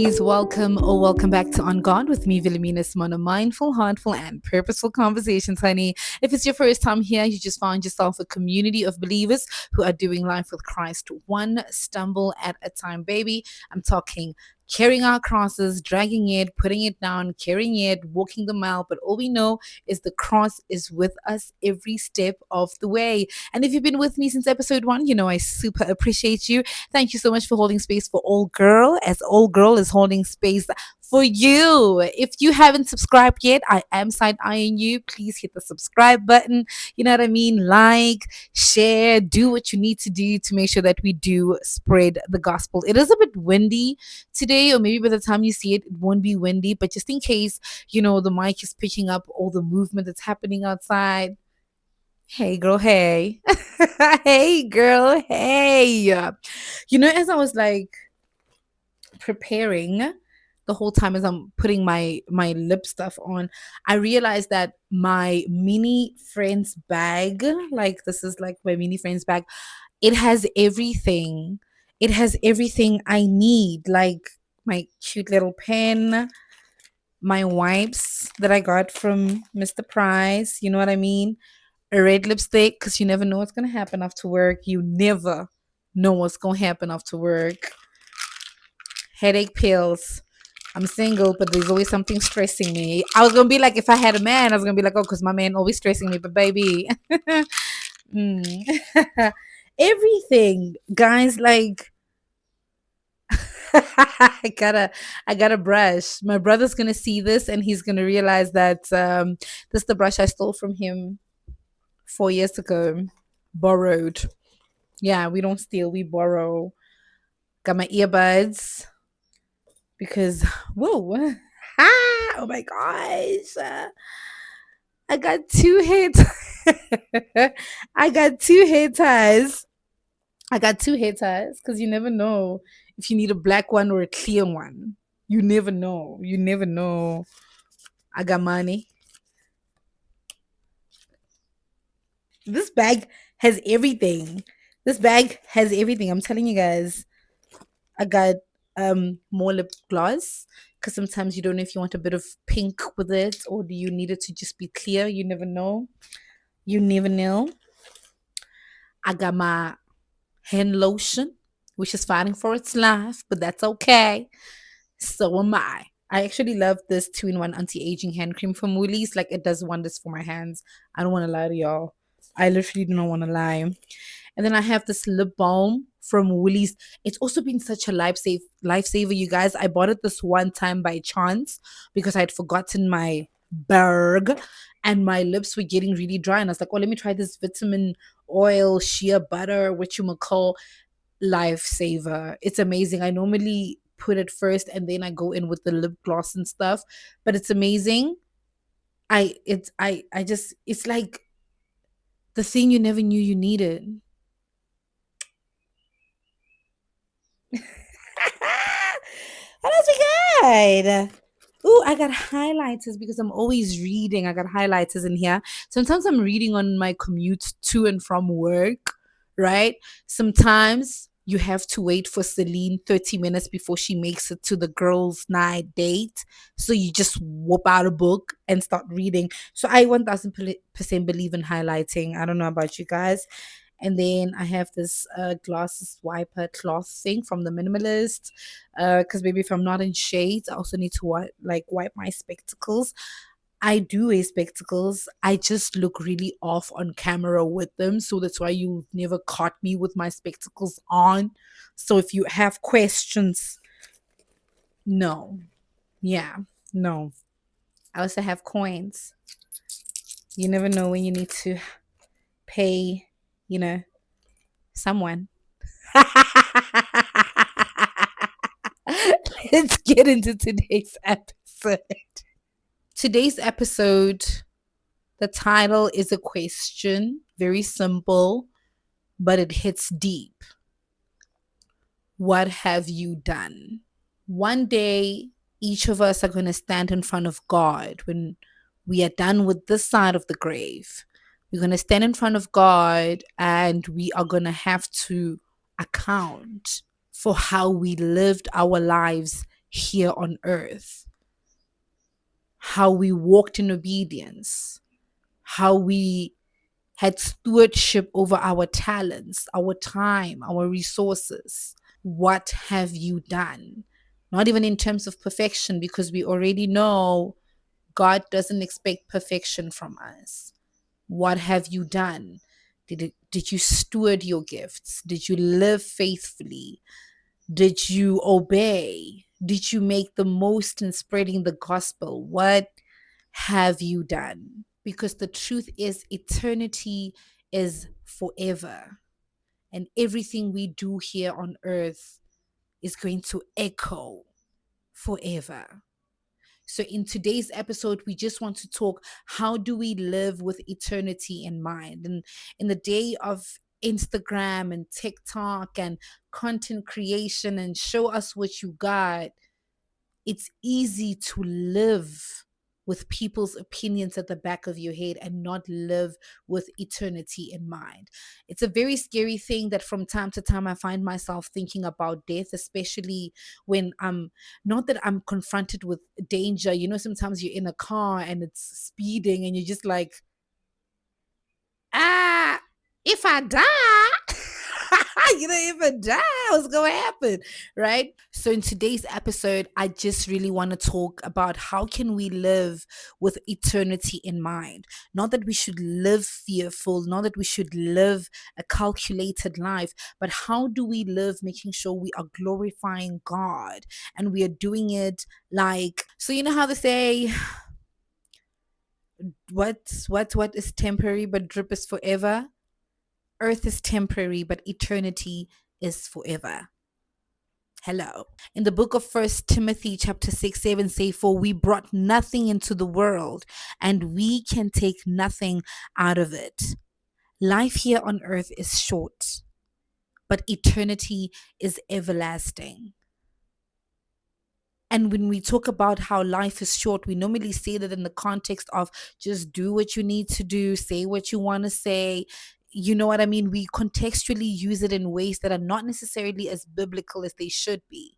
ladies. Welcome or welcome back to On God with me, Wilhelmina Simona. Mindful, heartful, and purposeful conversations, honey. If it's your first time here, you just found yourself a community of believers who are doing life with Christ one stumble at a time, baby. I'm talking carrying our crosses, dragging it, putting it down, carrying it, walking the mile. But all we know is the cross is with us every step of the way. And if you've been with me since episode 1, you know I super appreciate you. Thank you so much for holding space for All Girl, as All Girl is holding space for you. If you haven't subscribed yet, I am side eyeing you. Please hit the subscribe button. You know what I mean? Like, share, do what you need to do to make sure that we do spread the gospel. It is a bit windy today, or maybe by the time you see it, it won't be windy, but just in case, the mic is picking up all the movement that's happening outside. Hey, girl, hey. Hey, girl, hey. As I was like preparing the whole time as I'm putting my lip stuff on, I realized that my mini friends bag, like this is like my mini friends bag, it has everything. It has everything I need, like my cute little pen, my wipes that I got from Mr. Price, you know what I mean? A red lipstick, because you never know what's going to happen after work. You never know what's going to happen after work. Headache pills. I'm single, but there's always something stressing me. I was going to be like, if I had a man, I was going to be like, oh, because my man always stressing me. But baby, everything, guys, like, I gotta brush. My brother's gonna see this and he's gonna realize that this is the brush I stole from him 4 years ago. Borrowed. Yeah, we don't steal, we borrow. Got my earbuds because whoa. Oh my gosh. I got two hits. I got two hair ties. I got two hair ties because you never know if you need a black one or a clear one. You never know. You never know. I got money. This bag has everything. This bag has everything. I'm telling you guys. I got more lip gloss because sometimes you don't know if you want a bit of pink with it or do you need it to just be clear. You never know. You never know. I got my hand lotion, which is fighting for its life, but that's okay. So am I. I actually love this 2-in-1 anti-aging hand cream from Woolies. Like, it does wonders for my hands. I don't want to lie to y'all. I literally do not want to lie. And then I have this lip balm from Woolies. It's also been such a lifesaver, you guys. I bought it this one time by chance because I had forgotten my bag and my lips were getting really dry. And I was like, oh, let me try this vitamin oil, shea butter, what you call lifesaver. It's amazing. I normally put it first and then I go in with the lip gloss and stuff, but it's amazing. It's like the thing you never knew you needed. What else we got? Ooh, I got highlighters because I'm always reading. I got highlighters in here. Sometimes I'm reading on my commute to and from work, right? Sometimes you have to wait for Celine 30 minutes before she makes it to the girls' night date. So you just whoop out a book and start reading. So I 1000% believe in highlighting. I don't know about you guys. And then I have this glasses wiper cloth thing from the minimalist. Because maybe if I'm not in shades, I also need to wipe my spectacles. I do wear spectacles. I just look really off on camera with them. So that's why you've never caught me with my spectacles on. So if you have questions, no. Yeah, no. I also have coins. You never know when you need to pay, someone. Let's get into today's episode. Today's episode, the title is a question, very simple, but it hits deep. What have you done? One day, each of us are going to stand in front of God when we are done with this side of the grave. We're going to stand in front of God and we are going to have to account for how we lived our lives here on earth, how we walked in obedience, how we had stewardship over our talents, our time, our resources. What have you done? Not even in terms of perfection, because we already know God doesn't expect perfection from us. What have you done? Did you steward your gifts? Did you live faithfully? Did you obey? Did you make the most in spreading the gospel? What have you done? Because the truth is, eternity is forever. And everything we do here on earth is going to echo forever. So, in today's episode, we just want to talk, how do we live with eternity in mind? And in the day of Instagram and TikTok and content creation and show us what you got, it's easy to live with people's opinions at the back of your head and not live with eternity in mind. It's a very scary thing that from time to time I find myself thinking about death, especially when I'm not that I'm confronted with danger. You know, sometimes you're in a car and it's speeding and you're just like, ah, if I die, if I die, what's going to happen? Right. So, in today's episode, I just really want to talk about how can we live with eternity in mind. Not that we should live fearful, not that we should live a calculated life, but how do we live making sure we are glorifying God and we are doing it like, so you know how they say, what is temporary but drip is forever? Earth is temporary, but eternity is forever. Hello. In the book of First Timothy chapter 6, 7 say, for we brought nothing into the world, and we can take nothing out of it. Life here on earth is short, but eternity is everlasting. And when we talk about how life is short, we normally say that in the context of just do what you need to do, say what you want to say. You know what I mean? We contextually use it in ways that are not necessarily as biblical as they should be.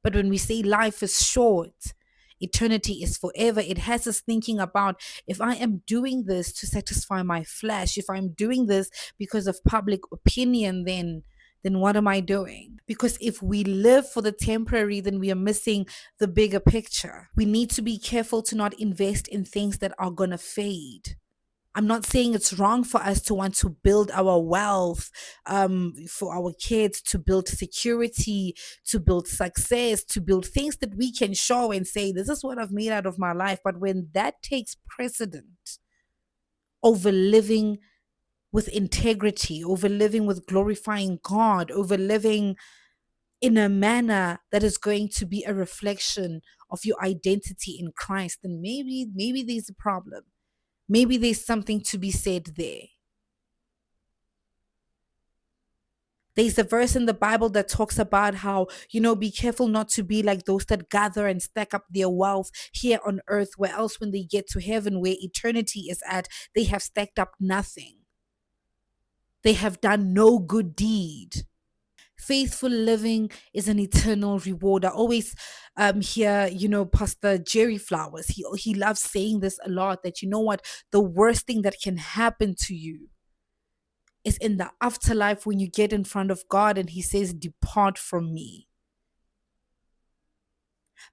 But when we say life is short, eternity is forever, it has us thinking about, if I am doing this to satisfy my flesh, if I'm doing this because of public opinion, then what am I doing? Because if we live for the temporary, then we are missing the bigger picture. We need to be careful to not invest in things that are going to fade. I'm not saying it's wrong for us to want to build our wealth, for our kids, to build security, to build success, to build things that we can show and say, this is what I've made out of my life. But when that takes precedent over living with integrity, over living with glorifying God, over living in a manner that is going to be a reflection of your identity in Christ, then maybe there's a problem. Maybe there's something to be said there. There's a verse in the Bible that talks about how, be careful not to be like those that gather and stack up their wealth here on earth, where else when they get to heaven, where eternity is at, they have stacked up nothing. They have done no good deed. Faithful living is an eternal reward. I always hear, Pastor Jerry Flowers, he loves saying this a lot, that you know what, the worst thing that can happen to you is in the afterlife, when you get in front of God and he says, depart from me.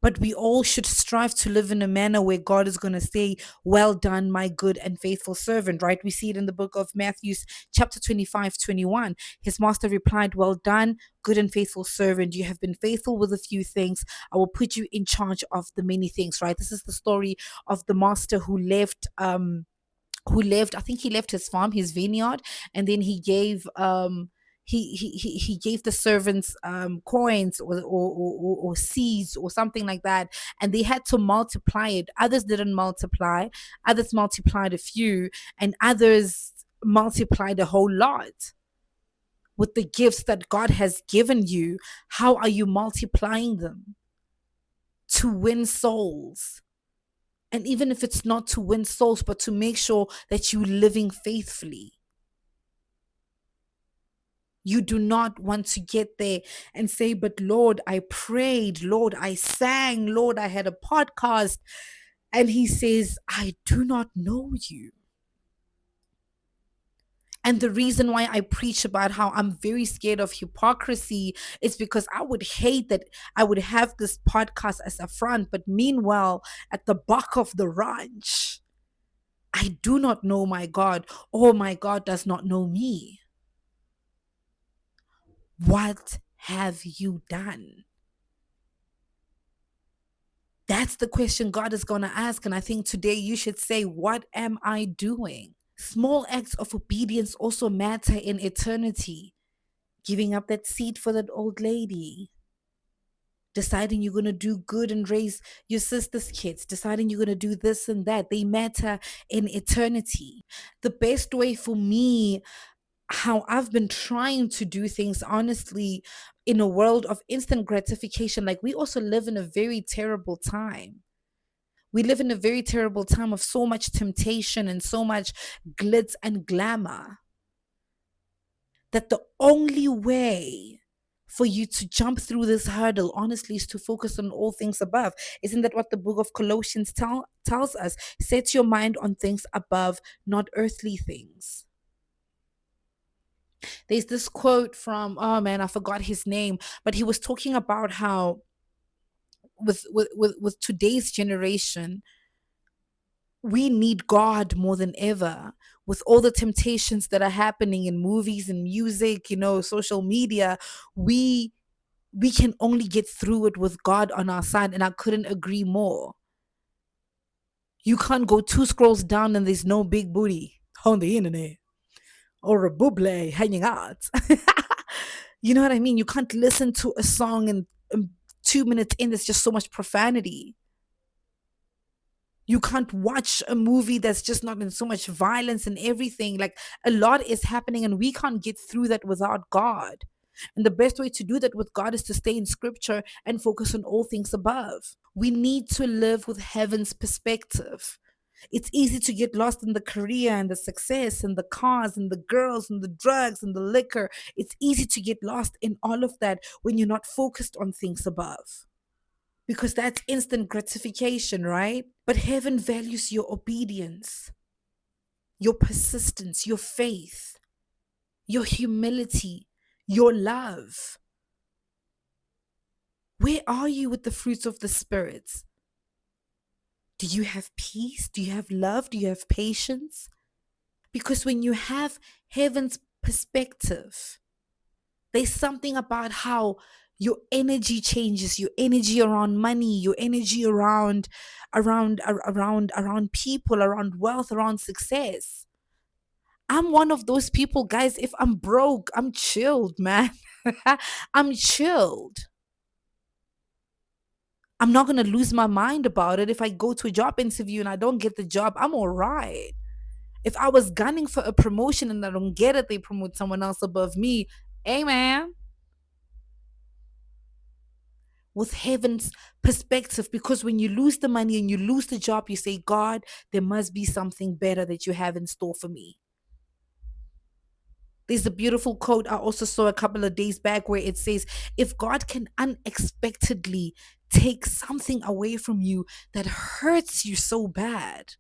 But we all should strive to live in a manner where God is going to say, well done, my good and faithful servant, right? We see it in the book of Matthew, chapter 25, 21. His master replied, well done, good and faithful servant. You have been faithful with a few things. I will put you in charge of the many things, right? This is the story of the master I think he left his farm, his vineyard, and then he gave he gave the servants coins or seeds or something like that, and they had to multiply it. Others didn't multiply, others multiplied a few, and others multiplied a whole lot. With the gifts that God has given you, how are you multiplying them to win souls? And even if it's not to win souls, but to make sure that you're living faithfully. You do not want to get there and say, but Lord, I prayed, Lord, I sang, Lord, I had a podcast. And he says, I do not know you. And the reason why I preach about how I'm very scared of hypocrisy is because I would hate that I would have this podcast as a front, but meanwhile, at the back of the ranch, I do not know my God, or my God does not know me. What have you done? That's the question God is going to ask. And I think today you should say, what am I doing? Small acts of obedience also matter in eternity. Giving up that seat for that old lady, deciding you're going to do good and raise your sister's kids, deciding you're going to do this and that, they matter in eternity. The best way for me, how I've been trying to do things honestly in a world of instant gratification, like we also live in a very terrible time. We live in a very terrible time of so much temptation and so much glitz and glamour, that the only way for you to jump through this hurdle, honestly, is to focus on all things above. Isn't that what the book of Colossians tells us? Set your mind on things above, not earthly things. There's this quote from, oh man, I forgot his name, but he was talking about how with today's generation, we need God more than ever. With all the temptations that are happening in movies and music, social media, we we can only get through it with God on our side. And I couldn't agree more. You can't go two scrolls down and there's no big booty on the internet or a buble hanging out. You know what I mean? You can't listen to a song and 2 minutes in, there's just so much profanity. You can't watch a movie that's just not in so much violence and everything. Like, a lot is happening and we can't get through that without God. And the best way to do that with God is to stay in scripture and focus on all things above. We need to live with heaven's perspective. It's easy to get lost in the career and the success and the cars and the girls and the drugs and the liquor. It's easy to get lost in all of that when you're not focused on things above, because that's instant gratification, right? But heaven values your obedience, your persistence, your faith, your humility, your love. Where are you with the fruits of the Spirit? Do you have peace? Do you have love? Do you have patience? Because when you have heaven's perspective, there's something about how your energy changes, your energy around money, your energy around people, around wealth, around success. I'm one of those people, guys. If I'm broke, I'm chilled, man. I'm chilled. I'm not going to lose my mind about it. If I go to a job interview and I don't get the job, I'm all right. If I was gunning for a promotion and I don't get it, they promote someone else above me. Hey, man, with heaven's perspective, because when you lose the money and you lose the job, you say, God, there must be something better that you have in store for me. There's a beautiful quote I also saw a couple of days back where it says, if God can unexpectedly take something away from you that hurts you so bad,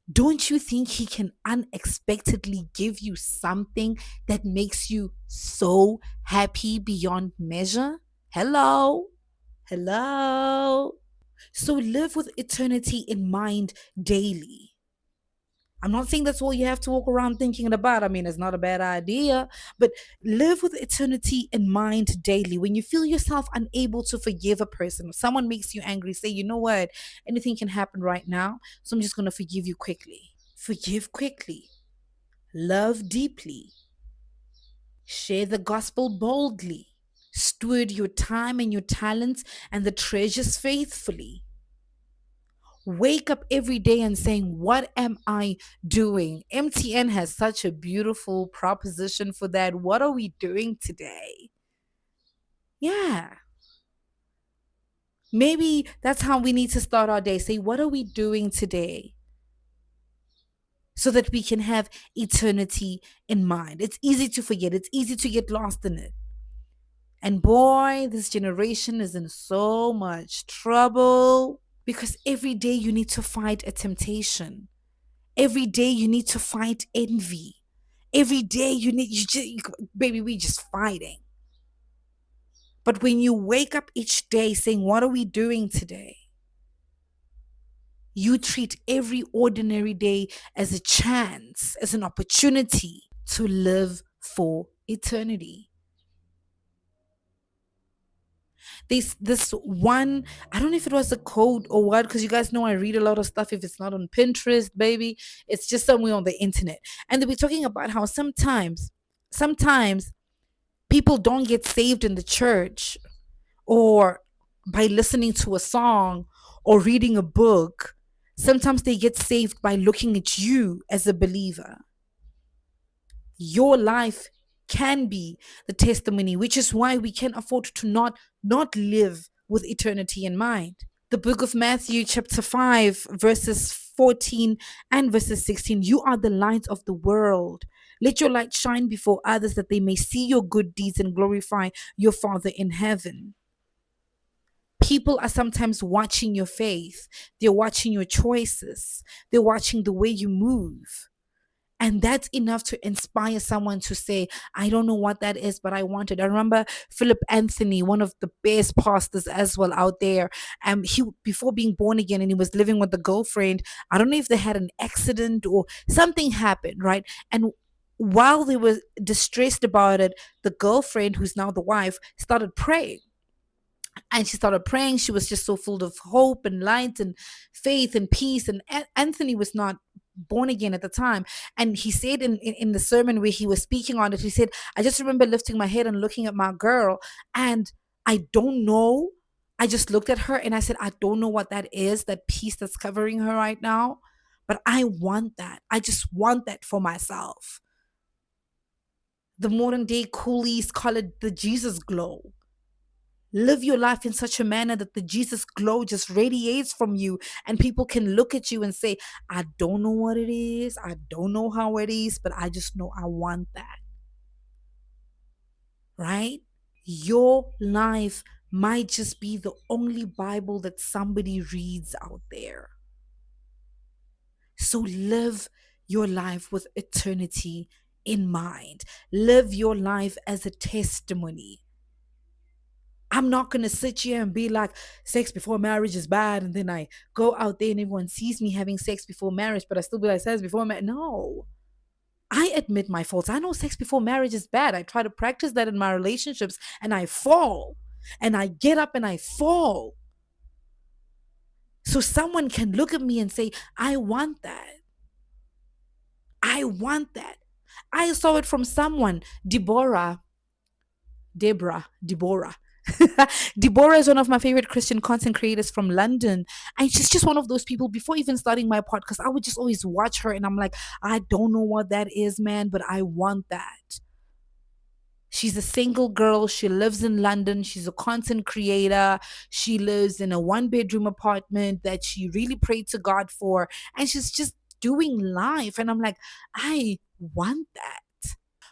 don't you think he can unexpectedly give you something that makes you so happy beyond measure? Hello? Hello? So live with eternity in mind daily. I'm not saying that's all you have to walk around thinking about. I mean, it's not a bad idea, but live with eternity in mind daily. When you feel yourself unable to forgive a person, if someone makes you angry, say, you know what? Anything can happen right now. So I'm just going to forgive you quickly. Forgive quickly. Love deeply. Share the gospel boldly. Steward your time and your talents and the treasures faithfully. Wake up every day and saying, what am I doing? MTN has such a beautiful proposition for that. What are we doing today? Yeah. Maybe that's how we need to start our day. Say, what are we doing today? so that we can have eternity in mind. It's easy to forget, it's easy to get lost in it. And boy, this generation is in so much trouble because every day you need to fight a temptation. Every day you need to fight envy. Every day you just, baby, we just fighting. But when you wake up each day saying, what are we doing today? You treat every ordinary day as a chance, as an opportunity to live for eternity. This one, I don't know if it was a code or what, because you guys know I read a lot of stuff. If it's not on Pinterest, baby, it's just somewhere on the internet. And they were talking about how sometimes people don't get saved in the church or by listening to a song or reading a book. Sometimes they get saved by looking at you as a believer. Your life can be the testimony, which is why we can afford to not live with eternity in mind. The book of Matthew, chapter 5, verses 14 and verses 16. You are the light of the world. Let your light shine before others that they may see your good deeds and glorify your Father in heaven. People are sometimes watching your faith, they're watching your choices, they're watching the way you move. And that's enough to inspire someone to say, I don't know what that is, but I want it. I remember Philip Anthony, one of the best pastors as well out there. He, before being born again, and he was living with a girlfriend. I don't know if they had an accident or something happened, right? And while they were distressed about it, the girlfriend, who's now the wife, started praying. And she started praying. She was just so full of hope and light and faith and peace. And Anthony was not born again at the time. And he said in the sermon where he was speaking on it, he said, I just remember lifting my head and looking at my girl. And I don't know. I just looked at her and I said, I don't know what that is, that peace that's covering her right now. But I want that. I just want that for myself. The modern day coolies call it the Jesus glow. Live your life in such a manner that the Jesus glow just radiates from you and people can look at you and say, I don't know what it is. I don't know how it is, but I just know I want that. Right? Your life might just be the only Bible that somebody reads out there. So live your life with eternity in mind. Live your life as a testimony. I'm not going to sit here and be like, sex before marriage is bad. And then I go out there and everyone sees me having sex before marriage, but I still be like, sex before marriage. No, I admit my faults. I know sex before marriage is bad. I try to practice that in my relationships and I fall and I get up and I fall. So someone can look at me and say, I want that. I want that. I saw it from someone, Deborah. Deborah is one of my favorite Christian content creators from London. And she's just one of those people, before even starting my podcast, I would just always watch her and I'm like, I don't know what that is, man, but I want that. She's a single girl. She lives in London. She's a content creator. She lives in a one-bedroom apartment that she really prayed to God for. And she's just doing life. And I'm like, I want that.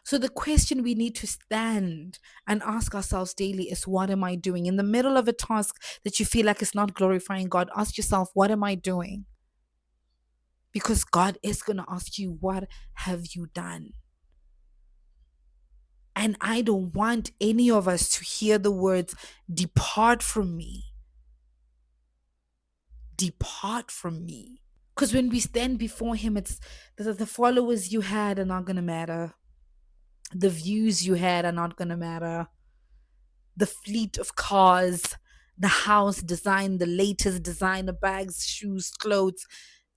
So the question we need to stand and ask ourselves daily is, what am I doing? In the middle of a task that you feel like it's not glorifying God, ask yourself, what am I doing? Because God is going to ask you, what have you done? And I don't want any of us to hear the words, depart from me. Depart from me. Because when we stand before Him, it's the followers you had are not going to matter. The views you had are not going to matter. The fleet of cars, the house design, the latest designer bags, shoes, clothes.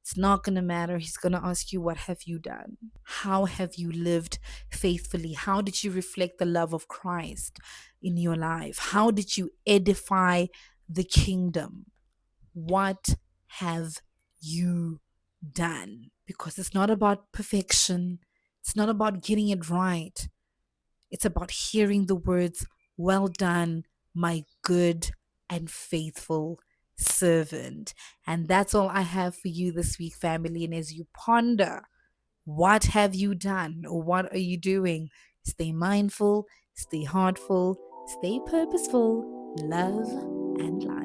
It's not going to matter. He's going to ask you, what have you done? How have you lived faithfully? How did you reflect the love of Christ in your life? How did you edify the kingdom? What have you done? Because it's not about perfection. It's not about getting it right. It's about hearing the words, well done, my good and faithful servant. And that's all I have for you this week, family. And as you ponder What have you done or what are you doing? Stay mindful, stay heartful, stay purposeful, love and light.